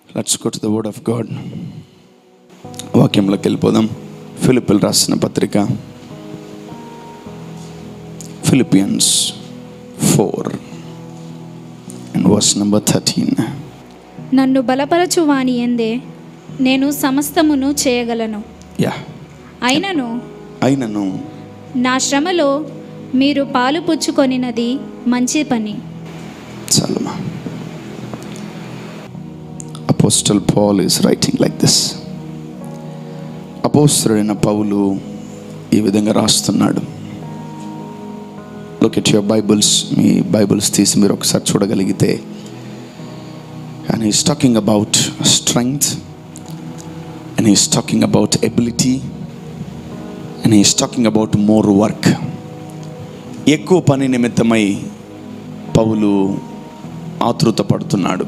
Let's go to the word of God. వాక్యంలోకి వెళ్ళిపోదాం. ఫిలిప్పీలు రాసిన పత్రిక Philippians 4 and verse number 13. నన్ను బలపరచు వాని యందే నేను సమస్తమును చేయగలను. అయినను నా శ్రమలో మీరు పాలు పుచ్చుకొనినది మంచి పని. చాలమ్మా. Apostle Paul is writing like this. అపోస్తలుడైన పౌలు ఈ విధంగా రాస్తున్నాడు. Look at your Bibles. Me Bibles తీసి మీరు ఒకసారి చూడగలిగితే, and he's talking about strength, and he's talking about ability, and he's talking about more work. ఎక్కువ పని నిమిత్తమై పౌలు ఆతృత పడుతున్నాడు.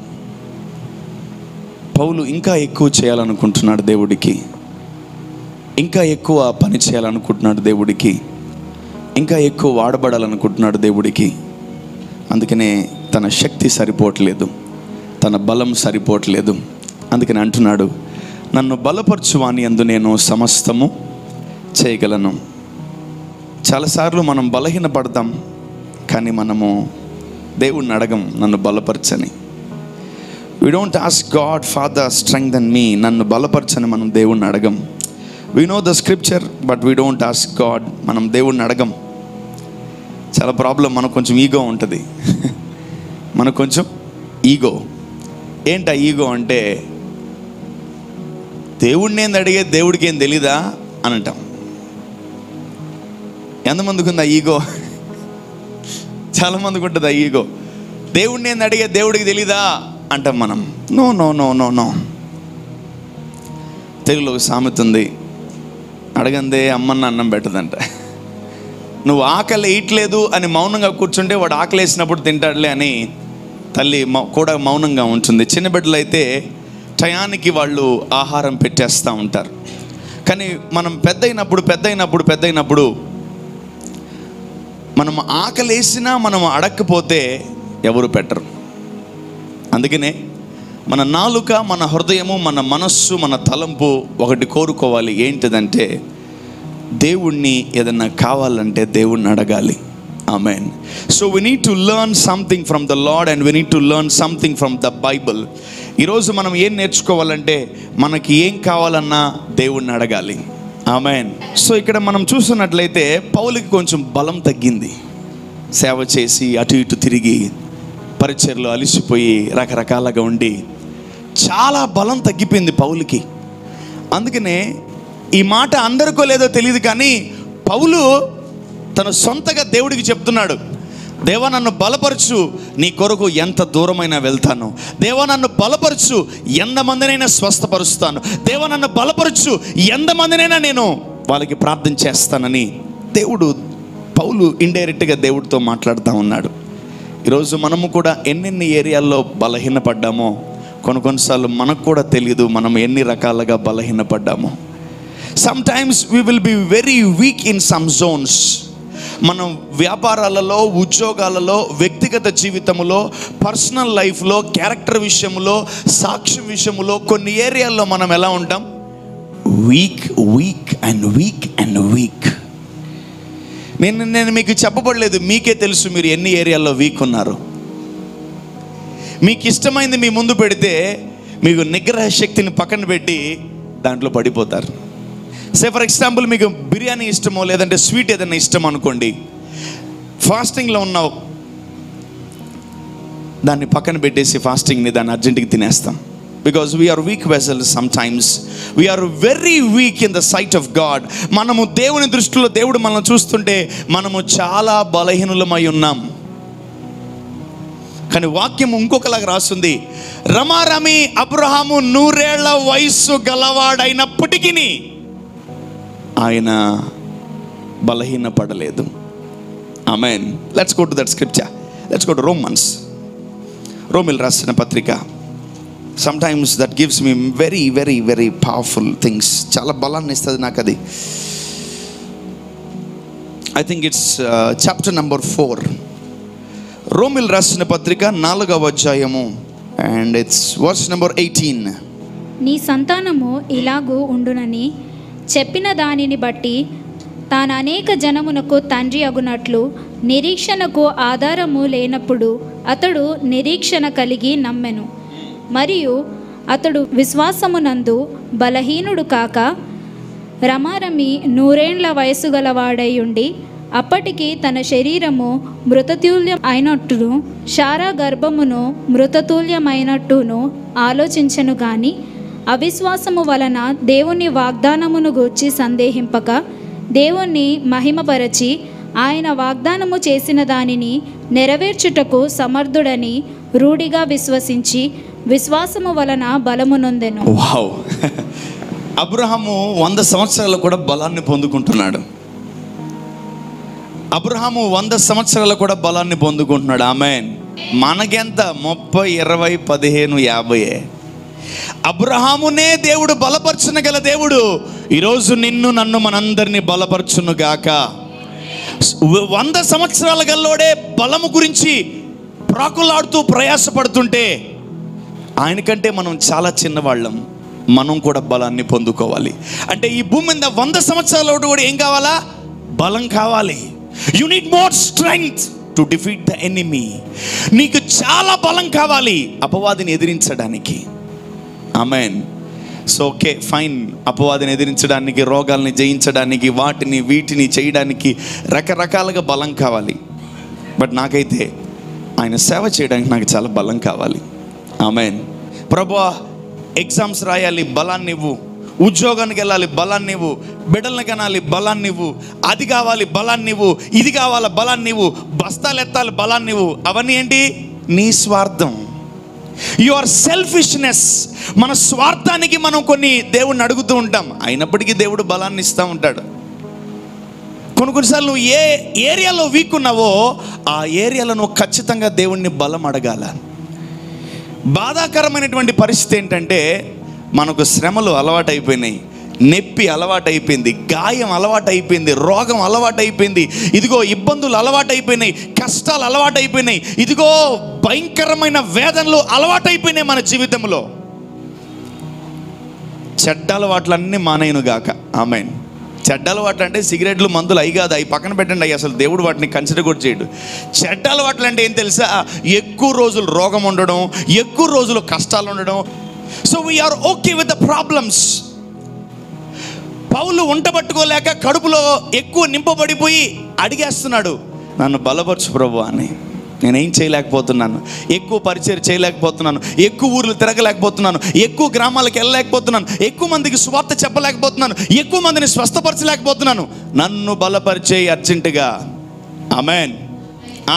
పౌలు ఇంకా ఎక్కువ చేయాలనుకుంటున్నాడు దేవుడికి, ఇంకా ఎక్కువ పని చేయాలనుకుంటున్నాడు దేవుడికి, ఇంకా ఎక్కువ వాడబడాలనుకుంటున్నాడు దేవుడికి. అందుకనే తన శక్తి సరిపోవట్లేదు, తన బలం సరిపోవట్లేదు. అందుకని అంటున్నాడు, నన్ను బలపరచువాని యందు నేను సమస్తము చేయగలను. చాలాసార్లు మనం బలహీన పడతాం, కానీ మనము దేవుణ్ణి అడగం నన్ను బలపరచని. We don't ask God, Father strengthen me, నన్ను బలపరచని మనం దేవుణ్ణి అడగం. We know the scripture, but we don't ask God. మనం దేవుణ్ణి అడగం. చాలా ప్రాబ్లం. మనకు కొంచెం ఈగో ఉంటుంది. మనకు కొంచెం ఈగో. ఏంటి ఆ ఈగో అంటే, దేవుడిని ఏంది అడిగే, దేవుడికి ఏం తెలీదా అని అంటాం. ఎంతమందికి ఉంది ఆ ఈగో? చాలామందికి ఉంటుంది ఆ ఈగో. దేవుడిని ఏంది అడిగే, దేవుడికి తెలీదా అంటాం మనం. No no no no no. తెలుగులో ఒక సామెత ఉంది, అడగందే అమ్మన్న అన్నం పెట్టదంట. నువ్వు ఆకలి వేయట్లేదు అని మౌనంగా కూర్చుంటే వాడు ఆకలి వేసినప్పుడు తింటాడులే అని తల్లి కూడా మౌనంగా ఉంటుంది. చిన్న బిడ్డలు అయితే టయానికి వాళ్ళు ఆహారం పెట్టేస్తూ ఉంటారు. కానీ మనం పెద్దయినప్పుడు మనం ఆకలి వేసినా మనం అడగకపోతే ఎవరు పెట్టరు. అందుకనే మన నాలుక, మన హృదయము, మన మనస్సు, మన తలంపు ఒకటి కోరుకోవాలి. ఏంటిదంటే, దేవుణ్ణి ఏదన్నా కావాలంటే దేవుణ్ణి అడగాలి. ఆమేన్. So we need to learn something from the lord and we need to learn something from the Bible. ఈరోజు మనం ఏం నేర్చుకోవాలంటే, మనకి ఏం కావాలన్నా దేవుణ్ణి అడగాలి. ఆమేన్. సో ఇక్కడ మనం చూస్తున్నట్లయితే పౌలుకి కొంచెం బలం తగ్గింది. సేవ చేసి అటు ఇటు తిరిగి పరిచర్లో అలిసిపోయి రకరకాలుగా ఉండి చాలా బలం తగ్గిపోయింది పౌలుకి. అందుకనే ఈ మాట అందరికో లేదో తెలియదు, కానీ పౌలు తన సొంతగా దేవుడికి చెప్తున్నాడు, దేవా నన్ను బలపరచు, నీ కొరకు ఎంత దూరమైనా వెళ్తాను. దేవా నన్ను బలపరచు, ఎంతమందినైనా స్వస్థపరుస్తాను. దేవా నన్ను బలపరచు, ఎంతమందినైనా నేను వాళ్ళకి ప్రార్థన చేస్తానని పౌలు ఇండైరెక్ట్గా దేవుడితో మాట్లాడుతూ ఉన్నాడు. ఈరోజు మనము కూడా ఎన్నెన్ని ఏరియాల్లో బలహీనపడ్డామో కొన్నిసార్లు మనకు కూడా తెలియదు మనం ఎన్ని రకాలుగా బలహీనపడ్డామో. Sometimes we will be very weak in some zones. మనం వ్యాపారాలలో, ఉద్యోగాలలో, వ్యక్తిగత జీవితంలో, పర్సనల్ లైఫ్లో, క్యారెక్టర్ విషయంలో, సాక్ష్యం విషయంలో కొన్ని ఏరియాల్లో మనం ఎలా ఉంటాం? Week week and weak and weak. నేను మీకు చెప్పబడలేదు, మీకే తెలుసు మీరు ఎన్ని ఏరియాల్లో వీక్ ఉన్నారు. మీకు ఇష్టమైంది మీ ముందు పెడితే మీకు నిగ్రహ శక్తిని పక్కన పెట్టి దాంట్లో పడిపోతారు. సే ఫర్ ఎగ్జాంపుల్, మీకు బిర్యానీ ఇష్టమో లేదంటే స్వీట్ ఏదైనా ఇష్టం అనుకోండి, ఫాస్టింగ్లో ఉన్నావు, దాన్ని పక్కన పెట్టేసి ఫాస్టింగ్ని దాన్ని అర్జెంటుగా తినేస్తాం. Because we are weak vessels. Sometimes we are very weak in the sight of God. మనము దేవుని దృష్టిలో, దేవుడు మనల్ని చూస్తుంటే మనము చాలా బలహీనులమై ఉన్నాం. కానీ వాక్యం ఇంకొకలాగా రాస్తుంది, రమారమి అబ్రహాము 100 ఏళ్ల వయస్సు గలవాడైనప్పటికీ ఆయన బలహీన పడలేదు. ఆమేన్. Let's go to that scripture. Let's go to రోమిల్ రాసిన పత్రిక. Sometimes that gives me very very very powerful things. చాలా బలాన్ని ఇస్తుంది నాకు అది. I think it's chapter number 4. రోమిల్ రాసిన పత్రిక 4వ అధ్యాయము And it's verse number 18. నీ సంతానము ఇలాగూ ఉండునని చెప్పిన దానిని బట్టి తాను అనేక జనమునకు తండ్రి అగునట్లు నిరీక్షణకు ఆధారము లేనప్పుడు అతడు నిరీక్షణ కలిగి నమ్మెను. మరియు అతడు విశ్వాసమునందు బలహీనుడు కాక రమారమి 100 ఏండ్ల వయసు గలవాడై ఉండి అప్పటికి తన శరీరము మృతతుల్యం అయినట్టును శారా గర్భమును మృతతుల్యమైనట్టును ఆలోచించెను గాని అవిశ్వాసము వలన దేవుని వాగ్దానమును గూర్చి సందేహింపక దేవుణ్ణి మహిమపరచి ఆయన వాగ్దానము చేసిన దానిని నెరవేర్చుటకు సమర్థుడని రూఢిగా విశ్వసించి విశ్వాసము వలన బలమునొందెను. వావ్! అబ్రహాము 100 సంవత్సరాలు కూడా బలాన్ని పొందుకుంటున్నాడు. అబ్రహాము 100 సంవత్సరాలు కూడా బలాన్ని పొందుకుంటున్నాడు. ఆమేన్. మనకెంత 30, 20, 15, 50. అబ్రహామునే దేవుడు బలపరచునగల దేవుడు ఈరోజు నిన్ను నన్ను మనందరినీ బలపరచును గాక. 100 సంవత్సరాల గల్లోడే బలము గురించి ప్రాకులాడుతూ ప్రయాసపడుతుంటే ఆయనకంటే మనం చాలా చిన్నవాళ్ళం. మనం కూడా బలాన్ని పొందుకోవాలి. అంటే ఈ భూమి మీద 100 సంవత్సరాల కూడా ఏం కావాలా? బలం కావాలి. You need more strength to defeat the enemy. నీకు చాలా బలం కావాలి అపవాదిని ఎదిరించడానికి. ఆమేన్. So okay, fine. అపవాదిని ఎదిరించడానికి, రోగాల్ని జయించడానికి, వాటిని వీటిని చేయడానికి రకరకాలుగా బలం కావాలి. బట్ నాకైతే ఆయన సేవ చేయడానికి నాకు చాలా బలం కావాలి. ఆమేన్. ప్రభువా, ఎగ్జామ్స్ రాయాలి, బలాన్ని ఇవ్వు. ఉద్యోగానికి వెళ్ళాలి, బలాన్ని ఇవ్వు. బిడ్డల్ని కనాలి, బలాన్ని ఇవ్వు. అది కావాలి, బలాన్ని ఇవ్వు. ఇది కావాలి, బలాన్ని ఇవ్వు. బస్తాలు ఎత్తాలి, బలాన్ని ఇవ్వు. అవన్నీ ఏంటి? నీ స్వార్థం. Your selfishness. మన స్వార్థానికి మనం కొన్ని దేవుడిని అడుగుతూ ఉంటాం. అయినప్పటికీ దేవుడు బలాన్ని ఇస్తూ ఉంటాడు. కొన్నిసార్లు నువ్వు ఏ ఏరియాలో వీక్ ఉన్నావో ఆ ఏరియాలో నువ్వు ఖచ్చితంగా దేవుణ్ణి బలం అడగాల. బాధాకరమైనటువంటి పరిస్థితి ఏంటంటే మనకు శ్రమలు అలవాటైపోయినాయి, నొప్పి అలవాటైపోయింది, గాయం అలవాటైపోయింది, రోగం అలవాటైపోయింది, ఇదిగో ఇబ్బందులు అలవాటైపోయినాయి, కష్టాలు అలవాటైపోయినాయి, ఇదిగో భయంకరమైన వేదనలు అలవాటైపోయినాయి మన జీవితంలో. చెడ్డ అలవాట్లన్నీ మానేయును గాక. ఆమేన్. చెడ్డ అలవాట్లు అంటే సిగరెట్లు, మందులు అవి కాదు. అవి పక్కన పెట్టండి. అవి అసలు దేవుడు వాటిని కన్సిడర్ కూడా చేయడు. చెడ్డ అలవాట్లు అంటే ఏం తెలుసా? ఎక్కువ రోజులు రోగం ఉండడం, ఎక్కువ రోజులు కష్టాలు ఉండడం. So we are okay with the problems. Paul వంట పట్టుకోలేక కడుపులో ఎక్కువ నింపబడిపోయి అడిగేస్తున్నాడు, నన్ను బలపరచు ప్రభు అని. నేనేం చేయలేకపోతున్నాను, ఎక్కువ పరిచయం చేయలేకపోతున్నాను, ఎక్కువ ఊర్లు తిరగలేకపోతున్నాను, ఎక్కువ గ్రామాలకు వెళ్ళలేకపోతున్నాను, ఎక్కువ మందికి సువార్త చెప్పలేకపోతున్నాను, ఎక్కువ మందిని స్వస్థపరచలేకపోతున్నాను. నన్ను బలపరిచేయి అర్జెంటుగా. ఆమేన్.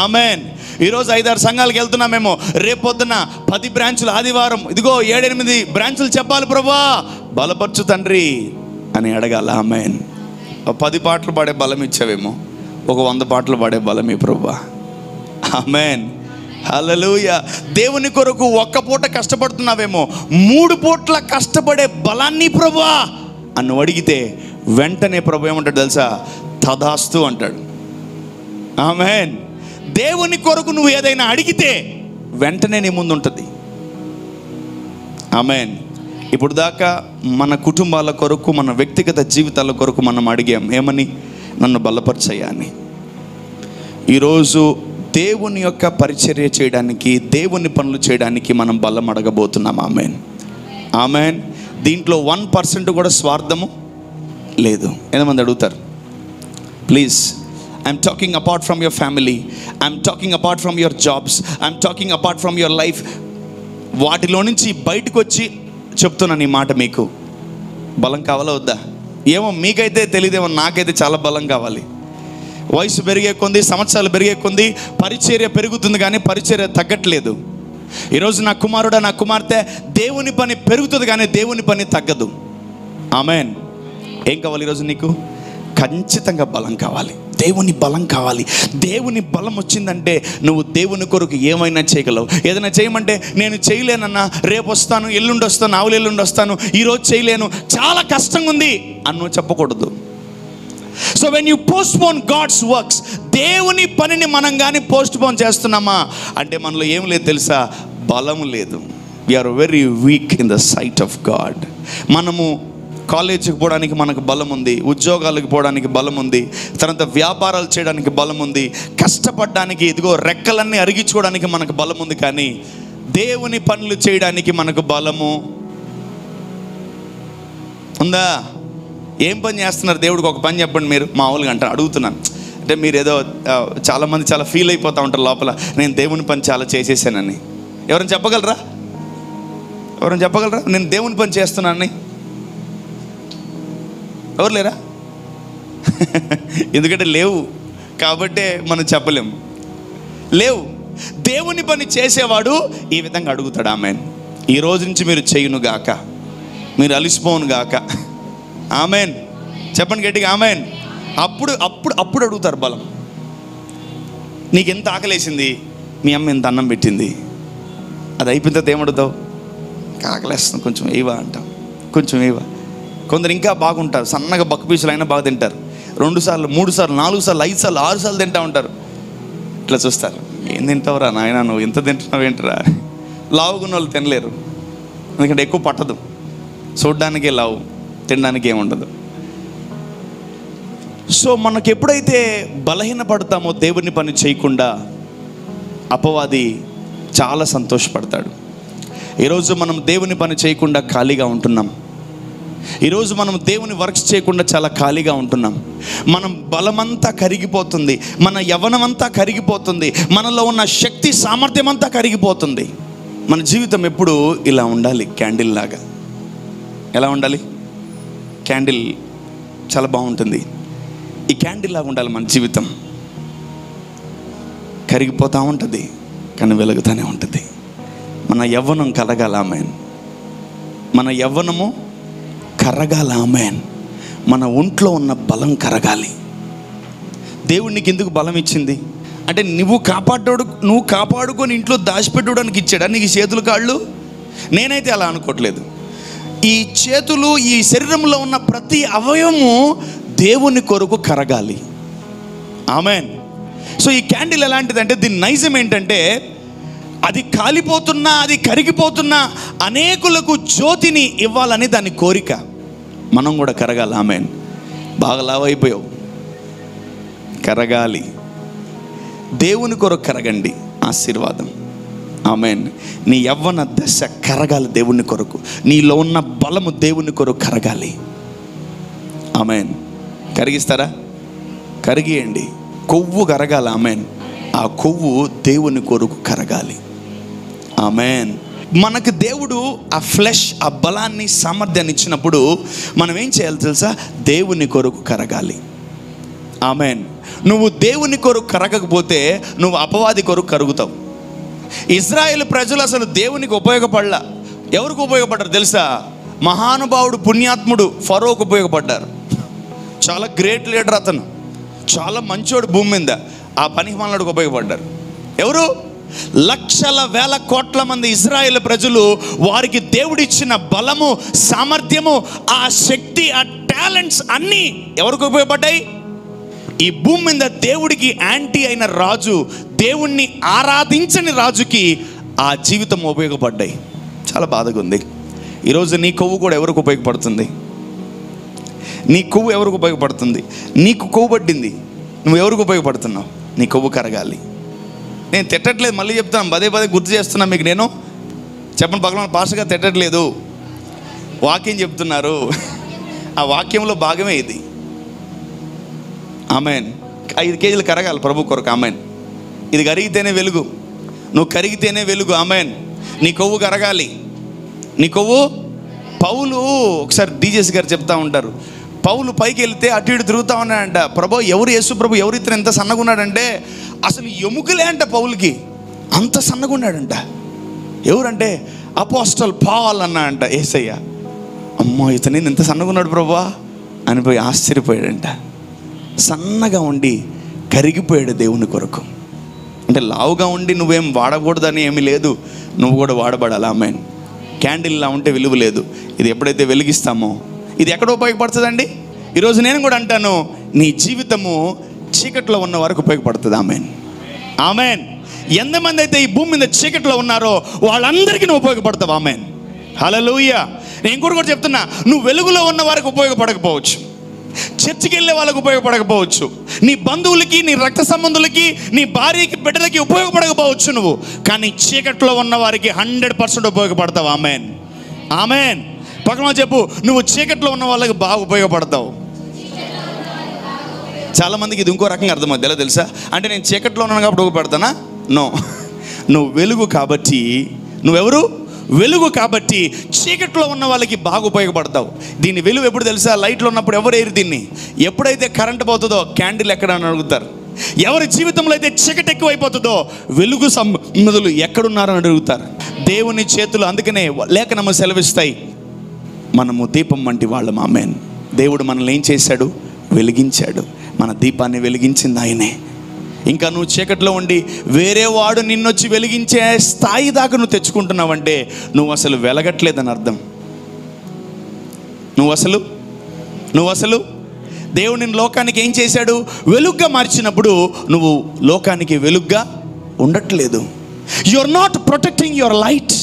ఆమేన్. ఈరోజు 5-6 సంఘాలకు వెళ్తున్నామేమో, రేపొద్దున 10 బ్రాంచులు, ఆదివారం ఇదిగో 7-8 బ్రాంచులు చెప్పాలి ప్రభువా, బలపరచు తండ్రి అని అడగాల. ఆమేన్. 10 పాటలు పాడే బలం ఇచ్చావేమో, ఒక 100 పాటలు పాడే బలమే ప్రభువా. ఆమేన్. హల్లెలూయా. దేవుని కొరకు 1 పూట కష్టపడుతున్నావేమో, 3 పూట్ల కష్టపడే బలాన్ని ప్రభువా అని అడిగితే వెంటనే ప్రభు ఏమంటాడు తెలుసా? తదాస్తు అంటాడు. ఆమేన్. దేవుని కొరకు నువ్వు ఏదైనా అడిగితే వెంటనే నీ ముందు ఉంటుంది. ఆమేన్. ఇప్పుడు దాకా మన కుటుంబాల కొరకు, మన వ్యక్తిగత జీవితాల కొరకు మనం అడిగాం ఏమని? నన్ను బలపరచయ్యా అని. ఈరోజు దేవుని యొక్క పరిచర్య చేయడానికి, దేవుని పనులు చేయడానికి మనం బలం అడగబోతున్నాం. ఆమేన్. ఆమేన్. దీంట్లో 1% కూడా స్వార్థము లేదు. ఎంతమంది అడుగుతారు? Please, I'm talking apart from your family, I'm talking apart from your jobs, I'm talking apart from your life. వాటిలో నుంచి బయటకు వచ్చి చెప్తున్నాను ఈ మాట. మీకు బలం కావాలా వద్దా? ఏమో మీకైతే తెలియదేమో, నాకైతే చాలా బలం కావాలి. వయసు పెరిగే కొంది, సంవత్సరాలు పెరిగే కొంది పరిచర్య పెరుగుతుంది, కానీ పరిచర్య తగ్గట్లేదు. ఈరోజు నా కుమారుడా, నా కుమార్తె, దేవుని పని పెరుగుతుంది కానీ దేవుని పని తగ్గదు. ఆమేన్. ఏం కావాలి ఈరోజు నీకు? ఖచ్చితంగా బలం కావాలి. దేవుని బలం కావాలి. దేవుని బలం వచ్చిందంటే నువ్వు దేవుని కొరకు ఏమైనా చేయగలవు. ఏదైనా చేయమంటే నేను చేయలేనన్నా, రేపు వస్తాను, ఎల్లుండి వస్తాను, ఆవులు ఎల్లుండి వస్తాను, ఈరోజు చేయలేను, చాలా కష్టంగా ఉంది అని నువ్వు చెప్పకూడదు. So when you postpone God's works, దేవుని పనిని మనం కానీ పోస్ట్పోన్ చేస్తున్నామా అంటే మనలో ఏం లేదు తెలుసా? బలం లేదు. We are very weak in the sight of God. మనము కాలేజీకి పోవడానికి మనకు బలం ఉంది, ఉద్యోగాలకు పోవడానికి బలం ఉంది, తర్వాత వ్యాపారాలు చేయడానికి బలం ఉంది, కష్టపడడానికి ఇదిగో రెక్కలన్నీ అరిగించుకోవడానికి మనకు బలం ఉంది. కానీ దేవుని పనులు చేయడానికి మనకు బలము ఉందా? ఏం పని చేస్తున్నారు? దేవుడికి ఒక పని చెప్పండి. మీరు మామూలుగా అంటారు, అడుగుతున్నాను. అంటే మీరు ఏదో చాలామంది చాలా ఫీల్ అయిపోతూ ఉంటారు లోపల, నేను దేవుని పని చాలా చేసేసానని. ఎవరైనా చెప్పగలరా? ఎవరైనా చెప్పగలరా నేను దేవుని పని చేస్తున్నానని? ఎవరు లేరా? ఎందుకంటే లేవు కాబట్టే మనం చెప్పలేము. లేవు. దేవుని పని చేసేవాడు ఈ విధంగా అడుగుతాడు, ఆమెన్, ఈ రోజు నుంచి మీరు చేయును గాక, మీరు అలిసిపోను గాక. ఆమెన్ చెప్పండి గట్టిగా, ఆమెన్. అప్పుడు అప్పుడు అప్పుడు అడుగుతారు బలం. నీకు ఎంత ఆకలేసింది, మీ అమ్మ ఎంత అన్నం పెట్టింది, అది అయిపోయిన తర్వాత ఏమడుగుతావు? ఆకలేస్తుంది, కొంచెం ఏవా అంటావు, కొంచెం ఏవా. కొందరు ఇంకా బాగుంటారు, సన్నగా బక్క పీసులు అయినా బాగా తింటారు. 2 సార్లు 3 సార్లు 4 సార్లు 5 సార్లు 6 సార్లు తింటూ ఉంటారు. ఇట్లా చూస్తారు, ఏం తింటావురా నాయన, నువ్వు ఎంత తింటున్నావు ఏంటరా? లావుగున్న వాళ్ళు తినలేరు, ఎందుకంటే ఎక్కువ పట్టదు. చూడ్డానికే లావు, తినడానికి ఏముండదు. సో మనకు ఎప్పుడైతే బలహీనపడతామో దేవుని పని చేయకుండా, అపవాది చాలా సంతోషపడతాడు. ఈరోజు మనం దేవుని పని చేయకుండా ఖాళీగా ఉంటున్నాం. ఈరోజు మనం దేవుని వర్క్స్ చేయకుండా చాలా ఖాళీగా ఉంటున్నాం. మనం బలమంతా కరిగిపోతుంది, మన యవ్వనమంతా కరిగిపోతుంది, మనలో ఉన్న శక్తి సామర్థ్యం అంతా కరిగిపోతుంది. మన జీవితం ఎప్పుడు ఇలా ఉండాలి, క్యాండిల్ లాగా. ఎలా ఉండాలి? క్యాండిల్ చాలా బాగుంటుంది. ఈ క్యాండిల్ లాగా ఉండాలి మన జీవితం. కరిగిపోతూ ఉంటుంది కానీ వెలుగుతూనే ఉంటుంది. మన యవ్వనం కరగాలి, ఆమెన్. మన యవ్వనము కరగాలి, ఆమెన్. మన ఒంట్లో ఉన్న బలం కరగాలి. దేవుడు నీకు ఎందుకు బలం ఇచ్చింది అంటే నువ్వు కాపాడుకొని ఇంట్లో దాచిపెట్టడానికి ఇచ్చాడా నీకు చేతులు కాళ్ళు? నేనైతే అలా అనుకోవట్లేదు. ఈ చేతులు, ఈ శరీరంలో ఉన్న ప్రతి అవయవము దేవుని కొరకు కరగాలి, ఆమెన్. సో ఈ క్యాండిల్ ఎలాంటిదంటే, దీని నైజం ఏంటంటే, అది కాలిపోతున్నా, అది కరిగిపోతున్నా అనేకులకు జ్యోతిని ఇవ్వాలని దాని కోరిక. మనం కూడా కరగాలి, ఆమెన్. బాగా లావైపోయావు, కరగాలి. దేవుని కొరకు కరగండి, ఆశీర్వాదం, ఆమెన్. నీ యవ్వన దశ కరగాలి దేవుని కొరకు. నీలో ఉన్న బలము దేవుని కొరకు కరగాలి, ఆమెన్. కరిగిస్తారా? కరిగియండి. కొవ్వు కరగాలి, ఆమెన్. ఆ కొవ్వు దేవుని కొరకు కరగాలి, ఆమెన్. మనకు దేవుడు ఆ ఫ్లెష్, ఆ బలాన్ని, సామర్థ్యాన్ని ఇచ్చినప్పుడు మనం ఏం చేయాలి తెలుసా? దేవుని కొరకు కరగాలి, ఆమెన్. నువ్వు దేవుని కొరకు కరగకపోతే నువ్వు అపవాది కొరకు కరుగుతావు. ఇజ్రాయేల్ ప్రజలు అసలు దేవునికి ఉపయోగపడలా. ఎవరికి ఉపయోగపడ్డారు తెలుసా? మహానుభావుడు, పుణ్యాత్ముడు ఫరోకు ఉపయోగపడ్డారు. చాలా గ్రేట్ లీడర్ అతను, చాలా మంచోడు భూమి మీద. ఆ పనికి మనలకు ఉపయోగపడ్డారు. ఎవరు? లక్షల వేల కోట్ల మంది ఇజ్రాయేల్ ప్రజలు. వారికి దేవుడిచ్చిన బలము, సామర్థ్యము, ఆ శక్తి, ఆ టాలెంట్స్ అన్నీ ఎవరికి ఉపయోగపడ్డాయి? ఈ భూమి మీద దేవుడికి యాంటీ అయిన రాజు, దేవుణ్ణి ఆరాధించని రాజుకి ఆ జీవితం ఉపయోగపడ్డాయి. చాలా బాధగా ఉంది. ఈరోజు నీ కొవ్వు కూడా ఎవరికి ఉపయోగపడుతుంది? నీ కొవ్వు ఎవరికి ఉపయోగపడుతుంది? నీకు కొవ్వు పట్టింది, నువ్వు ఎవరికి ఉపయోగపడుతున్నావు? నీ కొవ్వు కరగాలి. నేను తిట్టట్లేదు, మళ్ళీ చెప్తాను, పదే పదే గుర్తు చేస్తున్నా మీకు. నేను చెప్పండి, పక్కన పాస్టర్గా తిట్టట్లేదు, వాక్యం చెప్తున్నారు. ఆ వాక్యంలో భాగమే ఇది, ఆమెన్. 5 కేజీలు కరగాలి ప్రభు కొరకు, ఆమెన్. ఇది కరిగితేనే వెలుగు, నువ్వు కరిగితేనే వెలుగు, ఆమెన్. నీ కొవ్వు కరగాలి, నీ కొవ్వు. పౌలు ఒకసారి డీజేస్ గారు చెప్తా ఉంటారు, పౌలు పైకి వెళ్తే అటు ఇటు తిరుగుతా ఉన్నాడంట. ప్రభు ఎవరు? యేసు ప్రభు ఎవరు? ఇతను ఎంత సన్నగా ఉన్నాడంటే అసలు ఎముకలే అంట పౌలుకి, అంత సన్నగా ఉన్నాడంట. ఎవరంటే అపోస్టల్ పాల్ అన్నాడంట. యేసయ్య, అమ్మో ఇతను ఎంత సన్నగా ఉన్నాడు ప్రభువా అనిపోయి ఆశ్చర్యపోయాడంట. సన్నగా ఉండి కరిగిపోయాడు దేవుని కొరకు. అంటే లావుగా ఉండి నువ్వేం వాడకూడదని ఏమీ లేదు, నువ్వు కూడా వాడబడాలి, ఆమెన్. క్యాండిల్లా ఉంటే విలువ లేదు. ఇది ఎప్పుడైతే వెలిగిస్తామో ఇది ఎక్కడ ఉపయోగపడుతుందండి? ఈరోజు నేను కూడా అంటాను, నీ జీవితము చీకట్లో ఉన్న వరకు ఉపయోగపడుతుంది, ఆమెన్, ఆమెన్. ఎంతమంది అయితే ఈ భూమి మీద చీకట్లో ఉన్నారో వాళ్ళందరికీ నువ్వు ఉపయోగపడతావు. ఆమేన్, హల్లెలూయా. నేను ఇంకోటి కూడా చెప్తున్నా, నువ్వు వెలుగులో ఉన్న వారికి ఉపయోగపడకపోవచ్చు, చర్చికి వెళ్ళే వాళ్ళకి ఉపయోగపడకపోవచ్చు, నీ బంధువులకి, నీ రక్త సంబంధులకి, నీ భార్యకి, బిడ్డలకి ఉపయోగపడకపోవచ్చు నువ్వు, కానీ చీకట్లో ఉన్న వారికి 100% ఉపయోగపడతావు. ఆమేన్, ఆమేన్. పక్కన చెప్పు, నువ్వు చీకట్లో ఉన్న వాళ్ళకి బాగా ఉపయోగపడతావు. చాలామందికి ఇది ఇంకో రకంగా అర్థమవుతుంది, ఎలా తెలుసా? అంటే నేను చీకట్లో ఉన్నాను కాబట్టి ఉపయోగపడతానా? నో, నువ్వు వెలుగు కాబట్టి. నువ్వెవరు? వెలుగు కాబట్టి చీకట్లో ఉన్న వాళ్ళకి బాగా ఉపయోగపడతావు. దీని వెలుగు ఎప్పుడు తెలుసా? లైట్లో ఉన్నప్పుడు ఎవరు ఏరు దీన్ని. ఎప్పుడైతే కరెంట్ పోతుందో క్యాండిల్ ఎక్కడ అని అడుగుతారు. ఎవరి జీవితంలో అయితే చీకటి ఎక్కువైపోతుందో వెలుగు సంబంధులు ఎక్కడున్నారని అడుగుతారు. దేవుని చేతులు, అందుకనే లేఖనము సెలవిస్తాయి, మనము దీపం వంటి వాళ్ళం. ఆమేన్. దేవుడు మనల్ని ఏం చేశాడు? వెలిగించాడు. మన దీపాన్ని వెలిగించింది ఆయనే. ఇంకా నువ్వు చీకట్లో ఉండి వేరే వాడు నిన్నొచ్చి వెలిగించే స్థాయి దాకా నువ్వు తెచ్చుకుంటున్నావంటే నువ్వు అసలు వెలగట్లేదని అర్థం. నువ్వు అసలు దేవుడు నిన్ను లోకానికి ఏం చేశాడు? వెలుగ్గా మార్చినప్పుడు నువ్వు లోకానికి వెలుగ్గా ఉండట్లేదు. You are not protecting your light,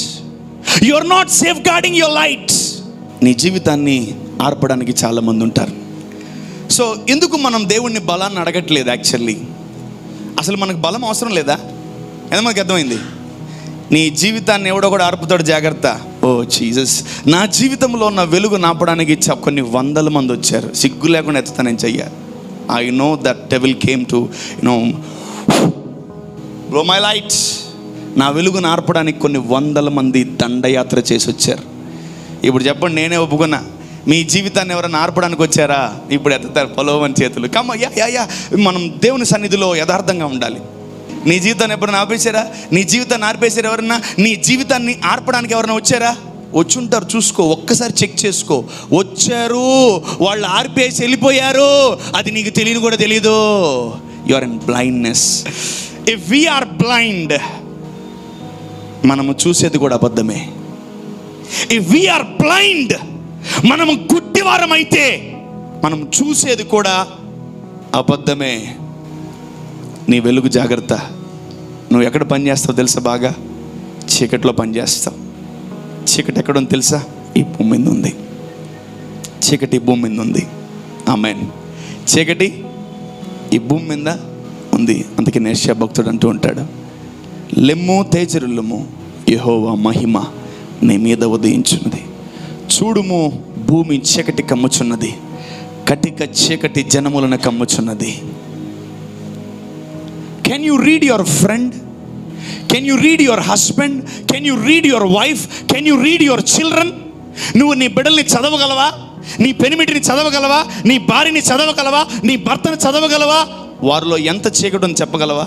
you are not safeguarding your light. నీ జీవితాన్ని ఆర్పడానికి చాలామంది ఉంటారు. సో ఎందుకు మనం దేవుణ్ణి బలాన్ని అడగట్లేదు? యాక్చువల్లీ అసలు మనకు బలం అవసరం లేదా? ఏదో మనకు అర్థమైంది, నీ జీవితాన్ని ఎవడో కూడా ఆర్పుతాడు, జాగ్రత్త. ఓ జీసస్, నా జీవితంలో ఉన్న వెలుగు నాపడానికి కొన్ని 100 మంది వచ్చారు, సిగ్గు లేకుండా ఎత్తుతానని చెయ్య. I know that devil came to blow my lights. నా వెలుగు నార్పడానికి కొన్ని 100 మంది దండయాత్ర చేసి వచ్చారు. ఇప్పుడు చెప్పండి, నేనే ఒప్పుకున్నా. మీ జీవితాన్ని ఎవరైనా ఆర్పడానికి వచ్చారా? ఇప్పుడు ఎత్తుతారు పొలవని చేతులు. కమ్మ యా మనం దేవుని సన్నిధిలో యథార్థంగా ఉండాలి. నీ జీవితాన్ని ఎప్పుడైనా ఆపేశారా? నీ జీవితాన్ని ఆర్పేశారు ఎవరన్నా? నీ జీవితాన్ని ఆర్పడానికి ఎవరైనా వచ్చారా? వచ్చుంటారు, చూసుకో, ఒక్కసారి చెక్ చేసుకో. వచ్చారు, వాళ్ళు ఆర్పేసి వెళ్ళిపోయారు, అది నీకు తెలియని కూడా తెలీదు. You are in blindness. If we are blind, మనము చూసేది కూడా అబద్ధమే. ఇఫ్ వి ఆర్ బ్లైండ్, మనము గుడ్డివారం అయితే మనం చూసేది కూడా అబద్ధమే. నీ వెలుగు జాగ్రత్త. నువ్వు ఎక్కడ పని చేస్తావు తెలుసా? బాగా చీకట్లో పని చేస్తావు. చీకటి ఎక్కడుంది తెలుసా? ఈ భూమి మీద ఉంది. చీకటి భూమి మీద ఉంది. ఆమేన్. చీకటి ఈ భూమి మీద ఉంది. అందుకే యెషయా భక్తుడు అంటూ ఉంటాడు, లెమ్ము తేజరులము, యెహోవా మహిమ నీ మీద ఉదయించున్నది. చూడుము, భూమి చీకటి కమ్ముచున్నది, కటిక చీకటి జనములను కమ్ముచున్నది. Can you read your friend? Can you read your husband? Can you read your wife? Can you read your children? నువ్వు నీ బిడ్డల్ని చదవగలవా? నీ పెనిమిటిని చదవగలవా? నీ భార్యని చదవగలవా? నీ భర్తను చదవగలవా? వారిలో ఎంత చీకటి అని చెప్పగలవా?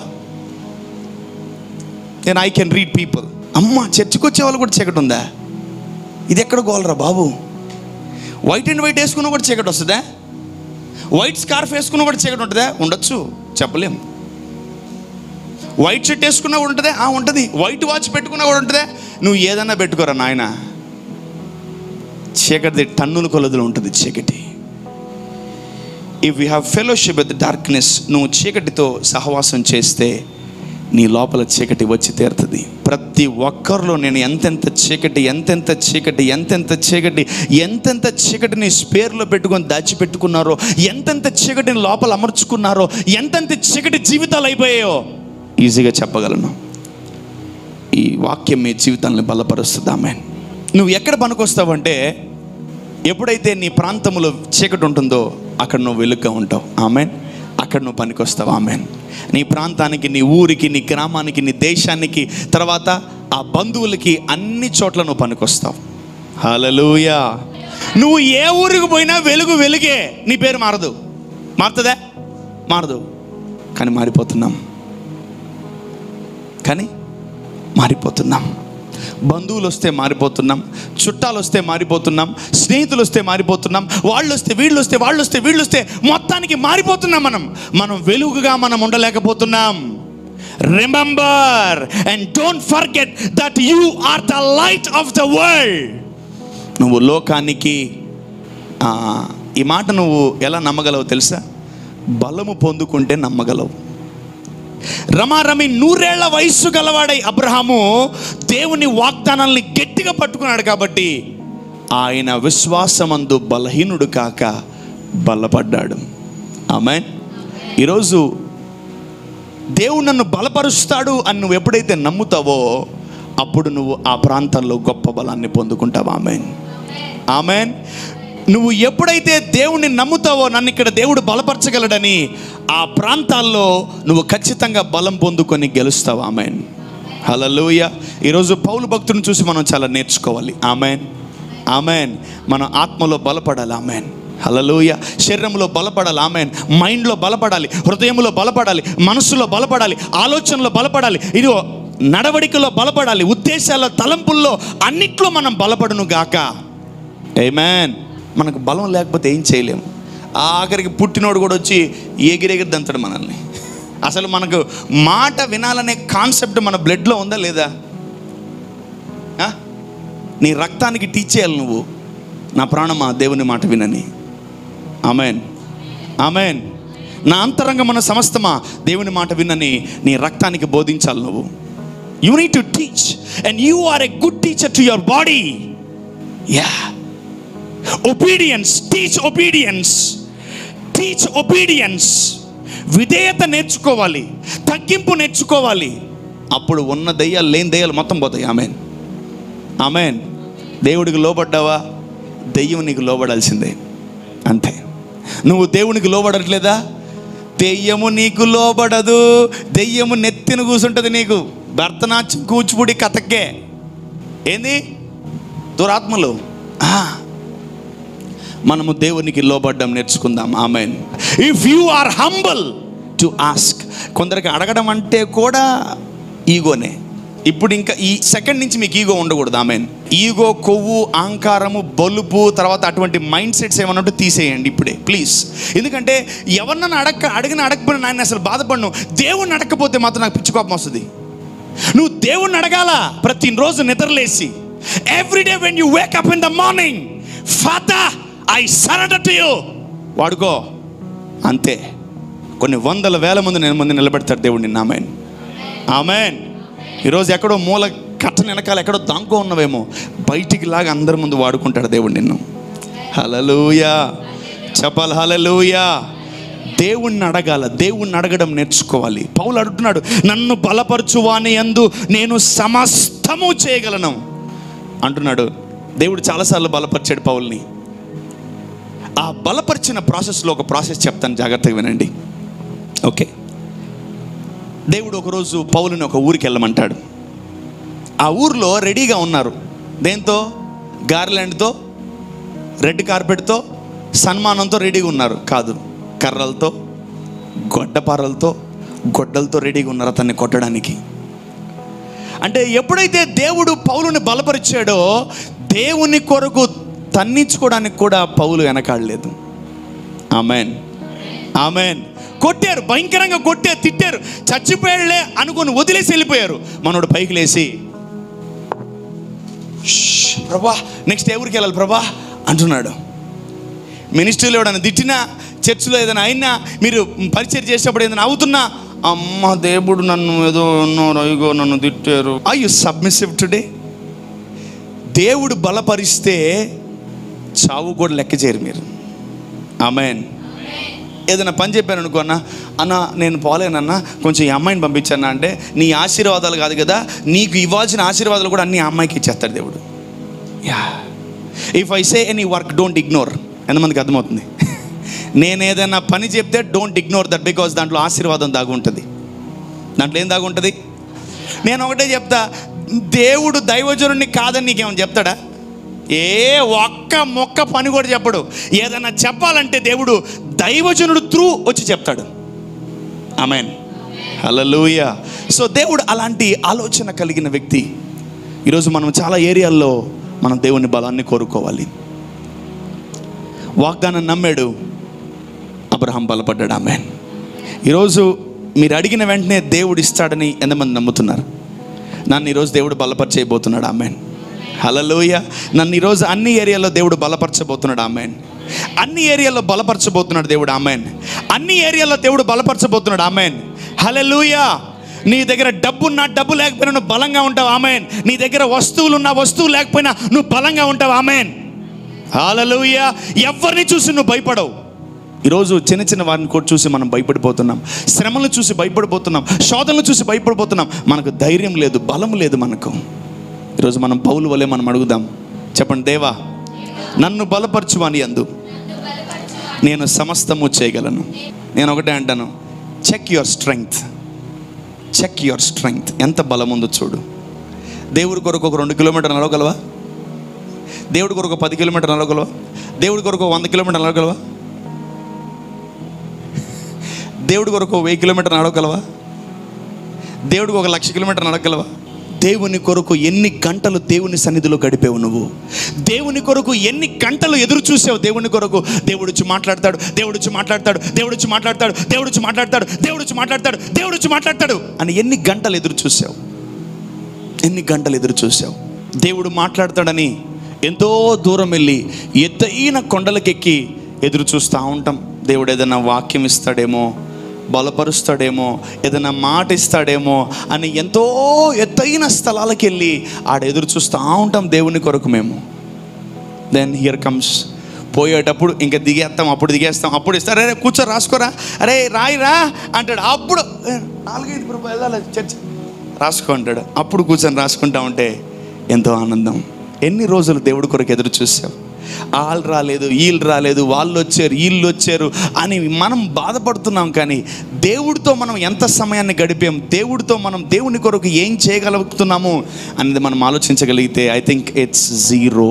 నేను ఐ కెన్ రీడ్ పీపుల్. అమ్మ, చర్చికి వచ్చే వాళ్ళు కూడా చీకటి ఉందా? ఇది ఎక్కడ గోలరా బాబు? వైట్ అండ్ వైట్ వేసుకున్న కూడా చీకటి వస్తుందా? వైట్ స్కార్ఫ్ వేసుకున్న కూడా చీకటి ఉంటుందా? ఉండొచ్చు, చెప్పలేం. వైట్ షర్ట్ వేసుకున్నా కూడా ఉంటుందా? ఉంటుంది. వైట్ వాచ్ పెట్టుకున్నా కూడా ఉంటుందా? నువ్వు ఏదన్నా పెట్టుకోరా నాయన, చీకటి టన్నుల కొలదులు ఉంటుంది చీకటి. If you have fellowship with darkness, నువ్వు చీకటితో సహవాసం చేస్తే నీ లోపల చీకటి వచ్చి తీరుతుంది. ప్రతి ఒక్కరిలో నేను ఎంతెంత చీకటిని స్పేర్లో పెట్టుకొని దాచిపెట్టుకున్నారో, ఎంతెంత చీకటిని లోపల అమర్చుకున్నారో, ఎంతెంత చీకటి జీవితాలు అయిపోయాయో ఈజీగా చెప్పగలను. ఈ వాక్యం మీ జీవితాలను బలపరుస్తుంది. ఆమేన్. నువ్వు ఎక్కడ పనికొస్తావంటే, ఎప్పుడైతే నీ ప్రాంతంలో చీకటి ఉంటుందో అక్కడ నువ్వు వెలుగుగా ఉంటావు. ఆమేన్. అక్కడ నువ్వు పనికొస్తావు. ఆమేన్. నీ ప్రాంతానికి, నీ ఊరికి, నీ గ్రామానికి, నీ దేశానికి, తర్వాత ఆ బంధువులకి, అన్ని చోట్ల నువ్వు పనికొస్తావు. హల్లెలూయా. నువ్వు ఏ ఊరికి పోయినా వెలుగు వెలుగే. నీ పేరు మారదు. మారుతుందా? మారదు. కానీ మారిపోతున్నాం. బంధువులు వస్తే మారిపోతున్నాం, చుట్టాలు వస్తే మారిపోతున్నాం, స్నేహితులు వస్తే మారిపోతున్నాం, వాళ్ళు వస్తే వీళ్ళు వస్తే మొత్తానికి మారిపోతున్నాం. మనం వెలుగుగా మనం ఉండలేకపోతున్నాం. Remember and don't forget that you are the light of the world. నువ్వు లోకానికి, ఈ మాట నువ్వు ఎలా నమ్మగలవు తెలుసా? బలము పొందుకుంటే నమ్మగలవు. రమారమి 100 ఏళ్ల వయస్సు గలవాడై అబ్రహాము దేవుని వాగ్దానాల్ని గట్టిగా పట్టుకున్నాడు కాబట్టి ఆయన విశ్వాసమందు బలహీనుడు కాక బలపడ్డాడు. ఆమేన్. ఈరోజు దేవుడు నన్ను బలపరుస్తాడు అని నువ్వు ఎప్పుడైతే నమ్ముతావో అప్పుడు నువ్వు ఆ ప్రాంతాల్లో గొప్ప బలాన్ని పొందుకుంటావు. ఆమేన్, ఆమేన్. నువ్వు ఎప్పుడైతే దేవుణ్ణి నమ్ముతావో, నన్ను ఇక్కడ దేవుడు బలపరచగలడని, ఆ ప్రాంతాల్లో నువ్వు ఖచ్చితంగా బలం పొందుకొని గెలుస్తావు. ఆమేన్, హల్లెలూయా. ఈరోజు పౌలు భక్తుని చూసి మనం చాలా నేర్చుకోవాలి. ఆమేన్, ఆమేన్. మనం ఆత్మలో బలపడాలి. ఆమేన్, హల్లెలూయా. శరీరంలో బలపడాలి. ఆమేన్. మైండ్లో బలపడాలి, హృదయంలో బలపడాలి, మనస్సులో బలపడాలి, ఆలోచనలో బలపడాలి, ఇదిగో నడవడికలో బలపడాలి, ఉద్దేశాల తలంపుల్లో అన్నిట్లో మనం బలపడును గాక. ఆమేన్. మనకు బలం లేకపోతే ఏం చేయలేము. ఆఖరికి పుట్టినోడు కూడా వచ్చి ఎగిరెగిరి దంతాడు మనల్ని. అసలు మనకు మాట వినాలనే కాన్సెప్ట్ మన బ్లడ్లో ఉందా లేదా? నీ రక్తానికి టీచ్ చేయాలి నువ్వు, నా ప్రాణమా దేవుని మాట వినని. ఆమేన్, ఆమేన్. నా అంతరంగమున సమస్తమా దేవుని మాట వినని నీ రక్తానికి బోధించాలి నువ్వు. You need to teach and you are a good teacher to your body. Yeah, obedience, teach obedience, teach obedience. విధేయత నేర్చుకోవాలి, తగ్గింపు నేర్చుకోవాలి. అప్పుడు ఉన్న దయ్యాలు లేని దయ్యాలు మొత్తం పోతాయి. ఆమేన్, ఆమేన్. దేవుడికి లోబడ్డావా, దెయ్యం నీకు లోబడాల్సిందే, అంతే. నువ్వు దేవునికి లోబడట్లేదా, దెయ్యము నీకు లోబడదు. దెయ్యము నెత్తిన కూర్చుంటుంది నీకు. భరతనాట్యం, కూచిపూడి, కథకే ఏంది దురాత్మలు. మనము దేవునికి లోబడ్డం నేర్చుకుందాం. ఆమేన్. If you are humble to ask. కొందరికి అడగడం అంటే కూడా ఈగోనే. ఇప్పుడు ఇంకా ఈ సెకండ్ నుంచి మీకు ఈగో ఉండకూడదు. ఆమేన్. ఈగో, కొవ్వు, అహంకారము, బలుపు, తర్వాత అటువంటి మైండ్ సెట్స్ ఏమన్నట్టు తీసేయండి ఇప్పుడే ప్లీజ్. ఎందుకంటే ఎవరినన్నా అడగకపోయినా నేను అసలు బాధపడను. దేవుణ్ణి అడగకపోతే మాత్రం నాకు పిచ్చి కోపం వస్తుంది. నువ్వు దేవుణ్ణి అడగాల ప్రతిరోజు నిద్రలేసి. Everyday when you wake up in the morning, father I surrender to you, వాడుకో, అంతే. కొన్ని వందల వేల మంది నిలబెడతాడు దేవుడు నిన్ను. ఆమేన్, ఆమేన్. ఈరోజు ఎక్కడో మూల కట్టన వెనకాల ఎక్కడో దాంకో ఉన్నవేమో, బయటికి లాగా అందరి ముందు వాడుకుంటాడు దేవుడు నిన్ను. హల్లెలూయా, చెప్పాలి హల్లెలూయా. దేవుణ్ణి అడగాల, దేవుణ్ణి అడగడం నేర్చుకోవాలి. పౌలు అడుగుతున్నాడు, నన్ను బలపరచువాని యందు నేను సమస్తము చేయగలను అంటున్నాడు. దేవుడు చాలాసార్లు బలపరిచాడు పౌల్ని. ఆ బలపరిచిన ప్రాసెస్లో ఒక ప్రాసెస్ చెప్తాను, జాగ్రత్తగా వినండి. ఓకే. దేవుడు ఒకరోజు పౌలుని ఒక ఊరికి వెళ్ళమంటాడు. ఆ ఊరిలో రెడీగా ఉన్నారు. దేంతో? గార్లాండ్తో, రెడ్ కార్పెట్తో, సన్మానంతో రెడీగా ఉన్నారు. కాదు, కర్రలతో, గొడ్డపారలతో, గొడ్డలతో రెడీగా ఉన్నారు అతన్ని కొట్టడానికి. అంటే ఎప్పుడైతే దేవుడు పౌలుని బలపరిచాడో, దేవుని కొరకు తన్నించుకోవడానికి కూడా పౌలు వెనకాడలేదు. ఆమేన్, ఆమేన్. కొట్టారు, భయంకరంగా కొట్టారు, తిట్టారు, చచ్చిపోయాడులే అనుకుని వదిలేసి వెళ్ళిపోయారు. మనోడు పైకి లేసి, ప్రభా నెక్స్ట్ ఏ ఊరికి వెళ్ళాలి ప్రభా అంటున్నాడు. మినిస్ట్రీలో ఏదైనా తిట్టినా, చర్చిలో ఏదైనా అయినా, మీరు పరిచయం చేసేటప్పుడు ఏదైనా అవుతున్నా, అమ్మ దేవుడు నన్ను ఏదో అయ్యో నన్ను తిట్టారు. Are you submissive today? దేవుడు బలపరిస్తే చావు కూడా లెక్క చేయరు మీరు. ఆమేన్. ఏదైనా పని చెప్పాను అనుకో, అన్న నేను పోలేనన్నా, కొంచెం ఈ అమ్మాయిని పంపించాను అంటే, నీ ఆశీర్వాదాలు కాదు కదా, నీకు ఇవ్వాల్సిన ఆశీర్వాదాలు కూడా అన్ని అమ్మాయికి ఇచ్చేస్తాడు దేవుడు. Yeah, if I say any work don't ignore. ఎంతమందికి అర్థమవుతుంది? నేను ఏదైనా పని చెప్తే డోంట్ ఇగ్నోర్ దట్, బికాజ్ దాంట్లో ఆశీర్వాదం దాగుంటుంది. దాంట్లో ఏం దాగుంటుంది? నేను ఒకటే చెప్తా, దేవుడు దైవజనుడిని కాదని నీకేమైనా చెప్తాడా? ఒక్క మొక్క పని కూడా చెప్పడు. ఏదైనా చెప్పాలంటే దేవుడు దైవజనుడు త్రూ వచ్చి చెప్తాడు. ఆమేన్, హల్లెలూయా. సో దేవుడు అలాంటి ఆలోచన కలిగిన వ్యక్తి. ఈరోజు మనం చాలా ఏరియాల్లో మనం దేవుని బలాన్ని కోరుకోవాలి. వాగ్దానం నమ్మాడు, అబ్రహాం బలపడ్డాడు. ఆమేన్. ఈరోజు మీరు అడిగిన వెంటనే దేవుడు ఇస్తాడని ఎంతమంది నమ్ముతున్నారు? నన్ను ఈరోజు దేవుడు బలపరచబోతున్నాడు. ఆమేన్, హల్లెలూయా. నన్ను ఈరోజు అన్ని ఏరియాల్లో దేవుడు బలపరచబోతున్నాడు. ఆమేన్. అన్ని ఏరియాల్లో బలపరచబోతున్నాడు దేవుడు. ఆమేన్. అన్ని ఏరియాల్లో దేవుడు బలపరచబోతున్నాడు. ఆమేన్, హల్లెలూయా. నీ దగ్గర డబ్బున్నా డబ్బు లేకపోయినా నువ్వు బలంగా ఉంటావు. ఆమేన్. నీ దగ్గర వస్తువులున్నా వస్తువు లేకపోయినా నువ్వు బలంగా ఉంటావు. ఆమేన్. హల్లెలూయా. ఎవరిని చూసి నువ్వు భయపడవు. ఈరోజు చిన్న చిన్న వారిని కూడా చూసి మనం భయపడిపోతున్నాం, శ్రమలను చూసి భయపడిపోతున్నాం, శోధనలు చూసి భయపడిపోతున్నాం. మనకు ధైర్యం లేదు, బలం లేదు మనకు. ఈరోజు మనం పౌలు వలె మనం అడుగుదాం. చెప్పండి, దేవా నన్ను బలపరచు అని యందు నేను సమస్తము చేయగలను. నేను ఒకటే అంటాను, check your strength, check your strength. ఎంత బలం ఉందో చూడు. దేవుడి కొరకు ఒక 2 కిలోమీటర్లు నడవగలవా? దేవుడి కొరకు 10 కిలోమీటర్లు నడవగలవా? దేవుడి కొరకు 100 కిలోమీటర్లు నడవగలవా? దేవుడి కొరకు 1000 కిలోమీటర్లు నడవగలవా? దేవుడికి 1,00,000 కిలోమీటర్లు నడవగలవా? దేవుని కొరకు ఎన్ని గంటలు దేవుని సన్నిధిలో గడిపేవు నువ్వు? దేవుని కొరకు ఎన్ని గంటలు ఎదురు చూసావు? దేవుని కొరకు దేవుడు వచ్చి మాట్లాడతాడు, దేవుడు వచ్చి మాట్లాడతాడు, దేవుడు వచ్చి మాట్లాడతాడు, దేవుడు వచ్చి మాట్లాడతాడు, దేవుడు వచ్చి మాట్లాడతాడు, దేవుడు వచ్చి మాట్లాడతాడు అని ఎన్ని గంటలు ఎదురు చూసావు? ఎన్ని గంటలు ఎదురు చూసావు? దేవుడు మాట్లాడతాడని ఎంతో దూరం వెళ్ళి ఎత్తైన కొండలకెక్కి ఎదురు చూస్తూ ఉంటాం. దేవుడు ఏదైనా వాక్యం ఇస్తాడేమో, బలపరుస్తాడేమో, ఏదైనా మాట ఇస్తాడేమో అని ఎంతో ఎత్తైన స్థలాలకు వెళ్ళి ఆడ ఎదురు చూస్తూ ఉంటాం దేవుని కొరకు మేము. దెన్ హియర్ కమ్స్, పోయేటప్పుడు ఇంకా దిగేస్తాం, అప్పుడు దిగేస్తాం, అప్పుడు ఇస్తారు, అరే కూర్చో రాసుకోరా, అరే రాయిరా అంటాడు. అప్పుడు 4-5 రూపాయలు వెళ్ళాలి చర్చ, రాసుకో అంటాడు. అప్పుడు కూర్చొని రాసుకుంటా ఉంటే ఎంతో ఆనందం. ఎన్ని రోజులు దేవుడి కొరకు ఎదురు చూసావు? వాళ్ళు రాలేదు, వీళ్ళు రాలేదు, వాళ్ళు వచ్చారు, వీళ్ళు వచ్చారు అని మనం బాధపడుతున్నాం. కానీ దేవుడితో మనం ఎంత సమయాన్ని గడిపాం, దేవుడితో మనం దేవుని కొరకు ఏం చేయగలుగుతున్నాము అనేది మనం ఆలోచించగలిగితే ఐ థింక్ ఇట్స్ 0.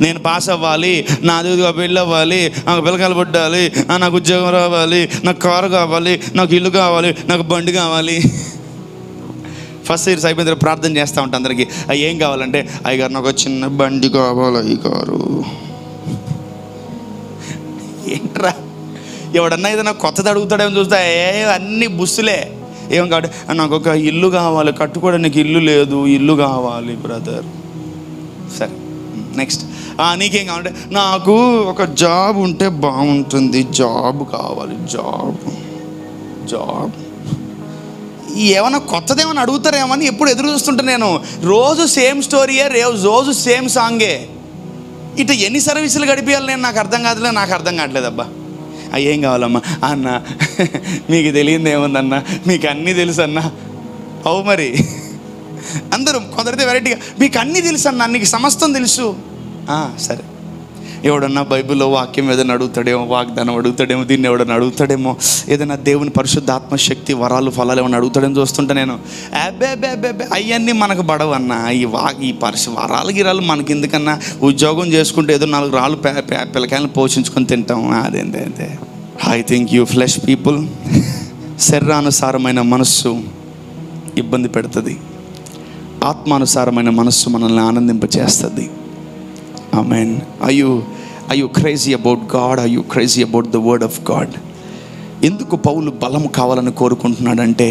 నేను పాస్ అవ్వాలి, నాది పెళ్ళి అవ్వాలి, నాకు పిల్లకాయలు పుట్టాలి, నాకు ఉద్యోగం రావాలి, నాకు కారు కావాలి, నాకు ఇల్లు కావాలి, నాకు బండి కావాలి. ఫస్ట్ ఇయర్స్ అయిపోయిన తర్వాత ప్రార్థన చేస్తూ ఉంటాం అందరికీ, ఏం కావాలంటే అయ్యగారు నాకు చిన్న బండి కావాలి అయ్యగారు. ఏంట్రా, ఎవడన్నా ఏదైనా కొత్తది అడుగుతాడేమో చూస్తా, అన్నీ బుస్సులే. ఏం కావాలి, నాకు ఒక ఇల్లు కావాలి, కట్టుకోవడానికి ఇల్లు లేదు, ఇల్లు కావాలి బ్రదర్. సరే నెక్స్ట్, నీకేం కావాలంటే నాకు ఒక జాబ్ ఉంటే బాగుంటుంది, జాబ్ కావాలి, జాబ్. ఏమన్నా కొత్తదేమన్నా అడుగుతారేమని ఎప్పుడు ఎదురు చూస్తుంటే నేను రోజు సేమ్ స్టోరీయే, రోజు సేమ్ సాంగే. ఇటు ఎన్ని సర్వీసులు గడిపేయాలి నేను? నాకు అర్థం కావట్లేదు అబ్బా. ఏం కావాలమ్మా అన్న, మీకు తెలియదు ఏముందన్నా, మీకు అన్నీ తెలుసు అన్న. అవు మరి అందరూ కొందరితే వెరైటీగా మీకు అన్నీ తెలుసు అన్న, నీకు సమస్తం తెలుసు. సరే, ఎవడన్నా బైబిల్లో వాక్యం ఏదైనా అడుగుతాడేమో, వాగ్దానం అడుగుతాడేమో, దీన్ని ఎవడన్నా అడుగుతాడేమో, ఏదైనా దేవుని పరిశుద్ధాత్మ శక్తి వరాలు ఫలాలు ఏమన్నా అడుగుతాడేమో చూస్తుంటే నేను అబ్బే అవన్నీ మనకు పడవన్నా. ఈ వరాలు గిరాలు మనకి ఎందుకన్నా, ఉద్యోగం చేసుకుంటే ఏదో 4 రాళ్ళు పిల్లకాయలను పోషించుకొని తింటాం. అదేంటే I think you flesh people, శరీరానుసారమైన మనస్సు ఇబ్బంది పెడుతుంది, ఆత్మానుసారమైన మనస్సు మనల్ని ఆనందింపచేస్తుంది. Amen. Are you crazy about God? Are you crazy about the word of God? ఎందుకు పౌలు బలం కావాలని కోరుకుంటున్నాడంటే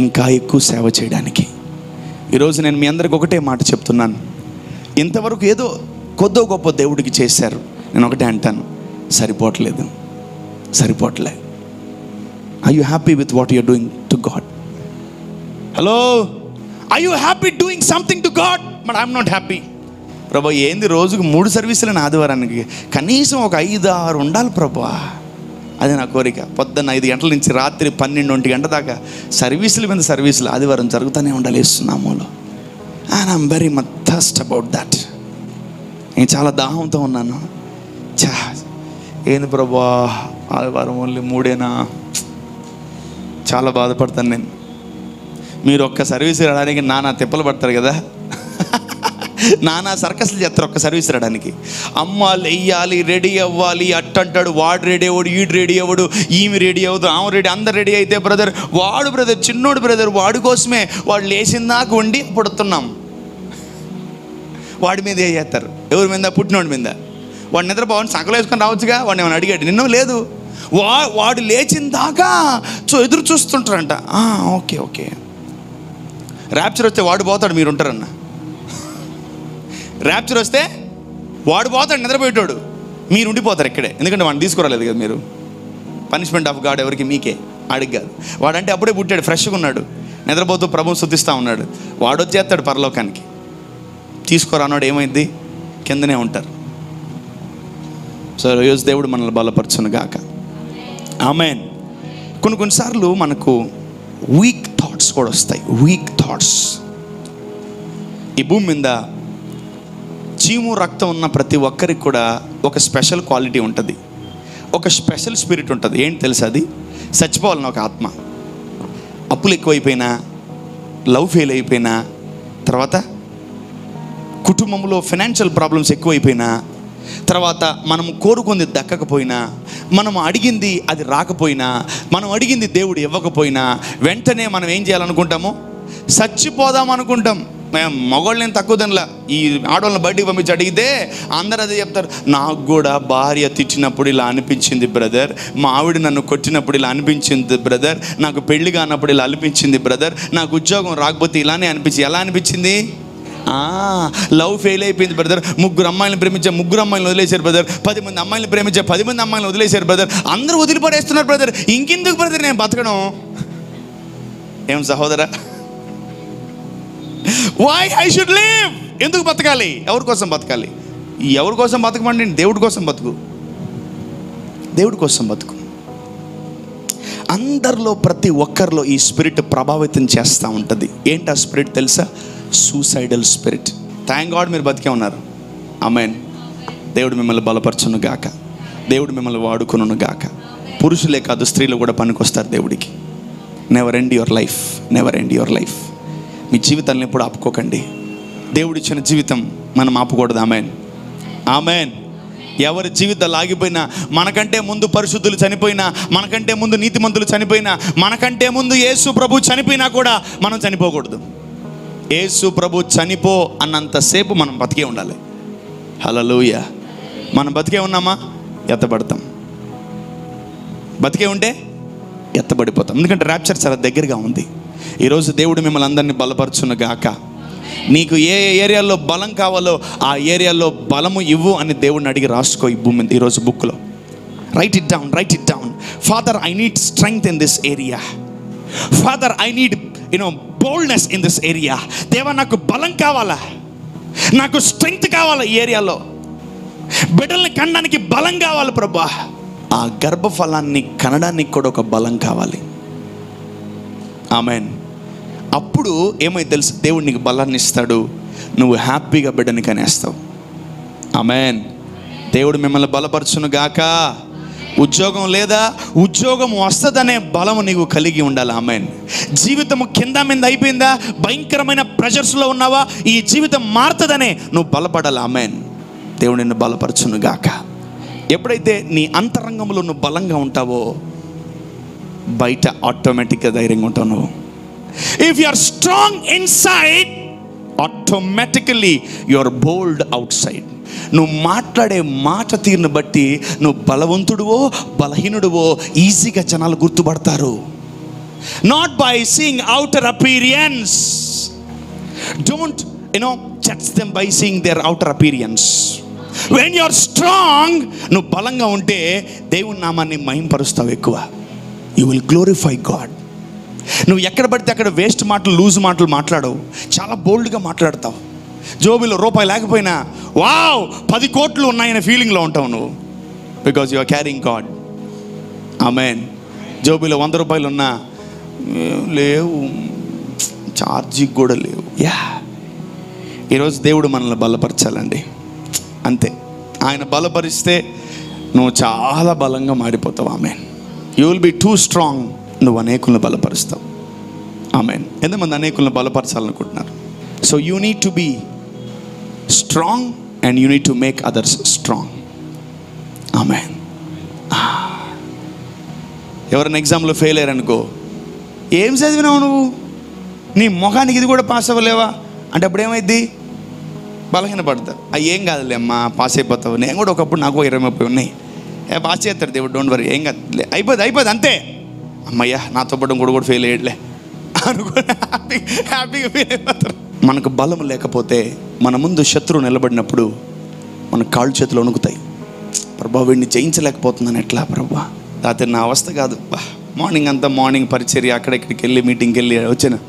ఇంకా ఎక్కువ సేవ చేయడానికి. ఈరోజు నేను మీ అందరికి ఒకటే మాట చెప్తున్నాను, ఇంతవరకు ఏదో కొద్దో గొప్ప దేవుడికి చేశారు. నేను ఒకటే అంటాను, సరిపోవట్లే. Are you happy with what you are doing to God? Hello? Are you happy doing something to God? But I am not happy. ప్రభా ఏంది రోజుకు 3 సర్వీసులను ఆదివారానికి కనీసం ఒక 5-6 ఉండాలి ప్రభా. అది నా కోరిక. పొద్దున్న 5 గంటల నుంచి రాత్రి 12-1 గంట దాకా సర్వీసుల మీద సర్వీసులు ఆదివారం జరుగుతూనే ఉండాలి ఇస్తున్నాములో. And I'm very much thirst about that. నేను చాలా దాహంతో ఉన్నాను. ఏంది ప్రభా ఆదివారం ఓన్లీ 3 చాలా బాధపడతాను నేను. మీరు ఒక్క సర్వీస్ రావడానికి నానా తిప్పలు పడతారు కదా, నానా సర్కస్లు చేస్తారు ఒక్క సర్వీస్ రావడానికి. అమ్మ వెయ్యాలి, రెడీ అవ్వాలి, అట్టంటాడు, వాడు రెడీ అవ్వడు, ఈడు రెడీ అవ్వడు, ఈమె రెడీ అవ్వదు, ఆమె రెడీ, అందరు రెడీ అయితే వాడు చిన్నోడు బ్రదర్, వాడి కోసమే వాడు లేచిందాక ఉండి పుడుతున్నాం. వాడి మీద ఏ చేస్తారు? ఎవరి మీద? పుట్టినోడి మీద. వాడు నిద్రపోవని సగలు వేసుకొని రావచ్చుగా, వాడిని ఏమైనా అడిగాడు? నిన్న లేదు. వాడు లేచిన దాకా ఎదురు చూస్తుంటారంట. ఓకే ర్యాప్చర్ వస్తే వాడు పోతాడు, మీరు ఉంటారన్న. ర్యాప్చర్ వస్తే వాడు పోతాడు, నిద్రపోయేటోడు, మీరు ఉండిపోతారు ఇక్కడే. ఎందుకంటే వాడిని తీసుకురాలేదు కదా మీరు. పనిష్మెంట్ ఆఫ్ గాడ్ ఎవరికి? మీకే. ఆడికి కాదు. వాడంటే అప్పుడే పుట్టాడు, ఫ్రెష్గా ఉన్నాడు, నిద్రపోతూ ప్రభువుని స్తుతిస్తూ ఉన్నాడు. వాడు వచ్చేస్తాడు పరలోకానికి. తీసుకోరానాడు ఏమైంది, కిందనే ఉంటారు. సో ఈరోజు దేవుడు మనల్ని బలపరచును గాక. ఆమేన్. కొన్నిసార్లు మనకు వీక్ థాట్స్ కూడా వస్తాయి. Week thoughts. ఈ భూమి మీద చీము రక్తం ఉన్న ప్రతి ఒక్కరికి కూడా ఒక స్పెషల్ క్వాలిటీ ఉంటుంది, ఒక స్పెషల్ స్పిరిట్ ఉంటుంది. ఏంటి తెలుసా? అది చచ్చిపోవాలని ఒక ఆత్మ. అప్పులు ఎక్కువైపోయినా, లవ్ ఫెయిల్ అయిపోయినా, తర్వాత కుటుంబంలో ఫైనాన్షియల్ ప్రాబ్లమ్స్ ఎక్కువైపోయినా, తర్వాత మనం కోరుకుంది దక్కకపోయినా, మనం అడిగింది అది రాకపోయినా, మనం అడిగింది దేవుడు ఇవ్వకపోయినా, వెంటనే మనం ఏం చేయాలనుకుంటాము? చచ్చిపోదాం అనుకుంటాం. మేము మగవాళ్ళని తక్కువ దానిలా, ఈ ఆడవాళ్ళని బయటికి పంపించి అడిగితే అందరూ అదే చెప్తారు. నాకు కూడా భార్య తిట్టినప్పుడు ఇలా అనిపించింది బ్రదర్, మా ఆవిడ నన్ను కొట్టినప్పుడు ఇలా అనిపించింది బ్రదర్, నాకు పెళ్లి కానప్పుడు ఇలా అనిపించింది బ్రదర్, నాకు ఉద్యోగం రాకపోతే ఇలానే అనిపించింది. ఎలా అనిపించింది? లవ్ ఫెయిల్ అయిపోయింది బ్రదర్, 3 అమ్మాయిలను ప్రేమించే 3 అమ్మాయిలను వదిలేశారు బ్రదర్, 10 మంది అమ్మాయిలను ప్రేమించే 10 మంది అమ్మాయిలను వదిలేశారు బ్రదర్, అందరూ వదిలిపడేస్తున్నారు బ్రదర్, ఇంకెందుకు బ్రదర్ నేను బతకడం? ఏం సహోదరా? Why I should live? ఎందుకు బతకాలి? ఎవరి కోసం బతకాలి? ఎవరి కోసం బతకమండి? దేవుడి కోసం బతుకు, దేవుడి కోసం బతుకు. అందరిలో ప్రతి ఒక్కరిలో ఈ స్పిరిట్ ప్రభావితం చేస్తూ ఉంటుంది. ఏంటి ఆ స్పిరిట్ తెలుసా? Suicidal spirit. థ్యాంక్ గాడ్ మీరు బతికే ఉన్నారు. ఆమేన్. దేవుడు మిమ్మల్ని బలపరచును గాక, దేవుడు మిమ్మల్ని వాడుకును గాక. పురుషులే కాదు, స్త్రీలు కూడా పనికొస్తారు దేవుడికి. Never end your life, never end your life. మీ జీవితాలను ఎప్పుడు ఆపుకోకండి. దేవుడిచ్చిన జీవితం మనం ఆపుకూడదు. ఆమేన్, ఆమేన్. ఎవరి జీవితాలు ఆగిపోయినా, మనకంటే ముందు పరిశుద్ధులు చనిపోయినా, మనకంటే ముందు నీతిమంతులు చనిపోయినా, మనకంటే ముందు యేసు ప్రభు చనిపోయినా కూడా మనం చనిపోకూడదు. యేసు ప్రభు చనిపో అన్నంతసేపు మనం బతికే ఉండాలి. హల్లెలూయా. మనం బతికే ఉన్నామా? ఎత్తబడతాం. బతికే ఉంటే ఎత్తబడిపోతాం. ఎందుకంటే ర్యాప్చర్ చాలా దగ్గరగా ఉంది. ఈరోజు దేవుడు మిమ్మల్ని అందరినీ బలపరచును గాక. నీకు ఏ ఏరియాలో బలం కావాలో ఆ ఏరియాలో బలము ఇవ్వు అని దేవుడిని అడిగి రాసుకో. ఈ భూమి మీద ఈరోజు బుక్లో right it down, right it down. Father, I need strength in this area. Father, I need boldness in this area. దేవా, నాకు బలం కావాలా, నాకు స్ట్రెంగ్త్ కావాలా. ఈ ఏరియాలో బిడ్డల్ని కనడానికి బలం కావాలి ప్రభా. ఆ గర్భఫలాన్ని కనడానికి కూడా ఒక బలం కావాలి. ఆమేన్. అప్పుడు ఏమై తెలుసు, దేవుడు నీకు బలాన్ని ఇస్తాడు, నువ్వు హ్యాపీగా బిడ్డని కనేస్తావు. ఆమేన్. దేవుడు మిమ్మల్ని బలపరచును గాక. ఉద్యోగం లేదా, ఉద్యోగం వస్తుందనే బలము నీకు కలిగి ఉండాలి. ఆమేన్. జీవితము కింద మీద అయిపోయిందా, భయంకరమైన ప్రెషర్స్లో ఉన్నావా, ఈ జీవితం మారుతుందనే నువ్వు బలపడాలి. ఆమేన్. దేవుడు నిన్ను బలపరచును గాక. ఎప్పుడైతే నీ అంతరంగంలో నువ్వు బలంగా ఉంటావో, బయట ఆటోమేటిక్గా ధైర్యంగా ఉంటావు నువ్వు. If you are strong inside, automatically you are bold outside. నువ్వు మాట్లాడే మాట తీరును బట్టి నువ్వు బలవంతుడువో బలహీనుడువో ఈజీగా జనాలు గుర్తుపడతారు. Not by seeing outer appearance. Don't judge them by seeing their outer appearance. When you are strong, నువ్వు బలంగా ఉంటే దేవుని నామాన్ని మహింపరుస్తావు ఎక్కువ. You will glorify God. నువ్వు ఎక్కడ పడితే అక్కడ వేస్ట్ మాటలు, లూజ్ మాటలు మాట్లాడవు, చాలా బోల్డ్గా మాట్లాడతావు. జోబులో రూపాయి లేకపోయినా వావ్ 10 కోట్లు ఉన్నాయనే ఫీలింగ్లో ఉంటావు నువ్వు. Because you are carrying God. ఆమేన్. జోబులో 100 రూపాయలు ఉన్నా లేవు, ఛార్జీకి కూడా లేవు. ఈరోజు దేవుడు మనల్ని బలపరచాలండి, అంతే. ఆయన బలపరిస్తే నువ్వు చాలా బలంగా మారిపోతావు. ఆమేన్. You will be too strong. నువ్వు అనేకులను బలపరుస్తావు. ఆమేన్. ఎంతమంది అనేకులను బలపరచాలనుకుంటున్నారు? So you need to be strong and you need to make others strong. ఆమేన్. ఎవరైనా ఎగ్జామ్లో ఫెయిల్ అయ్యారనుకో, ఏం చదివినావు నువ్వు, నీ మొఖానికి ఇది కూడా పాస్ అవ్వలేవా అంటే అప్పుడు ఏమైద్ది? బలహీనపడతారు. ఏం కాదులే అమ్మా, పాస్ అయిపోతావు. నేను కూడా ఒకప్పుడు నాకు 20-30 ఉన్నాయి. పాస్ చేస్తాడు దేవుడు, డోంట్ వరీ, ఏం కాదు, అయిపోద్ది అంతే. అమ్మయ్యా, నాతో పాటు కూడా ఫెయిల్ అయ్యట్లే అనుకుని హ్యాపీగా ఫీల్ అయిపోతారు. మనకు బలం లేకపోతే మన ముందు శత్రువు నిలబడినప్పుడు మన కాళ్ళు చేతులు వణుకుతాయి. ప్రభా, వీడిని జయించలేకపోతున్నాను ఎట్లా ప్రభా, రాత్రి నా అవస్థ కాదు, మార్నింగ్ పరిచర్య అక్కడ ఇక్కడికి వెళ్ళి మీటింగ్కి వెళ్ళి వచ్చాను.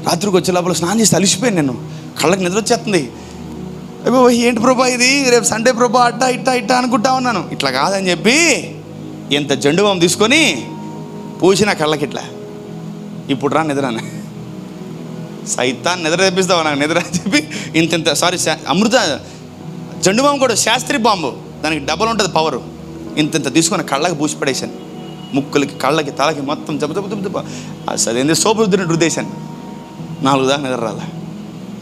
రాత్రికి వచ్చే లోపల స్నానం చేసి అలిసిపోయాను. నేను కళ్ళకి నిద్ర వచ్చేస్తుంది. అయ్యో ఏంటి ప్రభా ఇది, రేపు సండే ప్రభా అట్టా ఇట్టా అనుకుంటా ఉన్నాను. ఇట్లా కాదని చెప్పి ఇంత జెండు బామ్ తీసుకొని పూసిన కళ్ళకి ఇట్లా, ఇప్పుడు రా నిద్ర అని. సైతాన్ నిద్ర తెప్పిస్తావు నాకు నిద్ర అని చెప్పి ఇంత అమృత జెండు బాంబు కూడా శాస్త్రీ బాంబు, దానికి డబల్ ఉంటుంది పవరు. ఇంత తీసుకొని కళ్ళకి పూసి పడేసాను. ముక్కులకి, కళ్ళకి, తలకి మొత్తం జబ్బ అసలు సోపు రుద్దేశాను. 4 దాకా నిద్ర రాలే.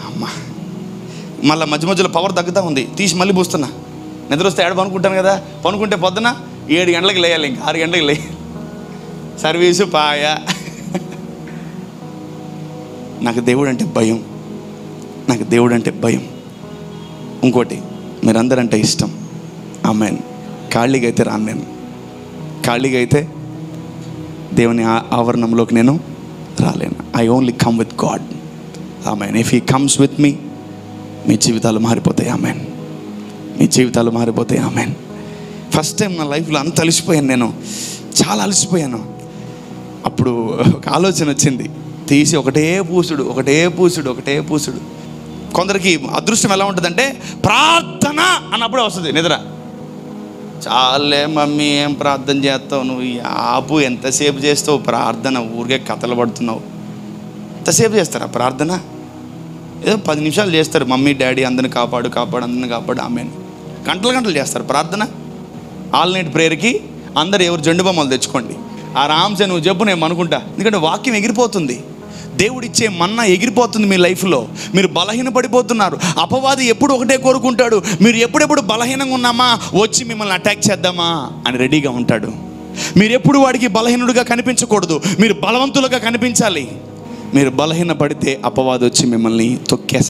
అమ్మ మళ్ళీ మధ్య పవర్ తగ్గుతూ ఉంది, తీసి మళ్ళీ పూస్తున్నా. నిద్ర వస్తే ఏడ పనుకుంటాను కదా, పనుకుంటే పొద్దున 7 గంటలకు లేయాలి, ఇంకా 6 గంటలకు లేయాలి. సర్వీసు పాయ. నాకు దేవుడు అంటే భయం. ఇంకోటి, మీరందరంటే ఇష్టం. ఆమేన్. ఖాళీగా అయితే రాను నేను. ఖాళీగా అయితే దేవుని ఆవరణంలోకి నేను రాలేను. I only come with God. ఆమేన్. If he comes with me, మీ జీవితాలు మారిపోతాయి. ఆమేన్. మీ జీవితాలు మారిపోతాయి. ఆమేన్. ఫస్ట్ టైం నా లైఫ్లో అంత అలసిపోయాను, నేను చాలా అలసిపోయాను. అప్పుడు ఒక ఆలోచన వచ్చింది, తీసి ఒకటే పూసుడు. కొందరికి అదృష్టం ఎలా ఉంటుందంటే ప్రార్థన అన్నప్పుడే వస్తుంది నిద్ర. చాలే మమ్మీ ఏం ప్రార్థన చేస్తావు నువ్వు, ఆపు, ఎంతసేపు చేస్తావు ప్రార్థన, ఊరికే కథలు పడుతున్నావు. ఎంతసేపు చేస్తారా ప్రార్థన? ఏదో 10 నిమిషాలు చేస్తారు. మమ్మీ డాడీ అందరిని కాపాడు అందరిని కాపాడు. ఆమేన్. గంటలు చేస్తారు ప్రార్థన. ఆల్ నైట్ ప్రేయర్కి అందరు ఎవరు జెండు బొమ్మలు తెచ్చుకోండి, ఆరామ్సే నువ్వు చెప్పు, నేను అనుకుంటా. ఎందుకంటే వాక్యం ఎగిరిపోతుంది, దేవుడిచ్చే మన్నా ఎగిరిపోతుంది మీ లైఫ్లో. మీరు బలహీన పడిపోతున్నారు. అపవాది ఎప్పుడు ఒకటే కోరుకుంటాడు, మీరు ఎప్పుడెప్పుడు బలహీనంగా ఉన్నామా వచ్చి మిమ్మల్ని అటాక్ చేద్దామా అని రెడీగా ఉంటాడు. మీరు ఎప్పుడు వాడికి బలహీనుడిగా కనిపించకూడదు, మీరు బలవంతులుగా కనిపించాలి. మీరు బలహీన పడితే అపవాది వచ్చి మిమ్మల్ని తొక్కేస్తారు.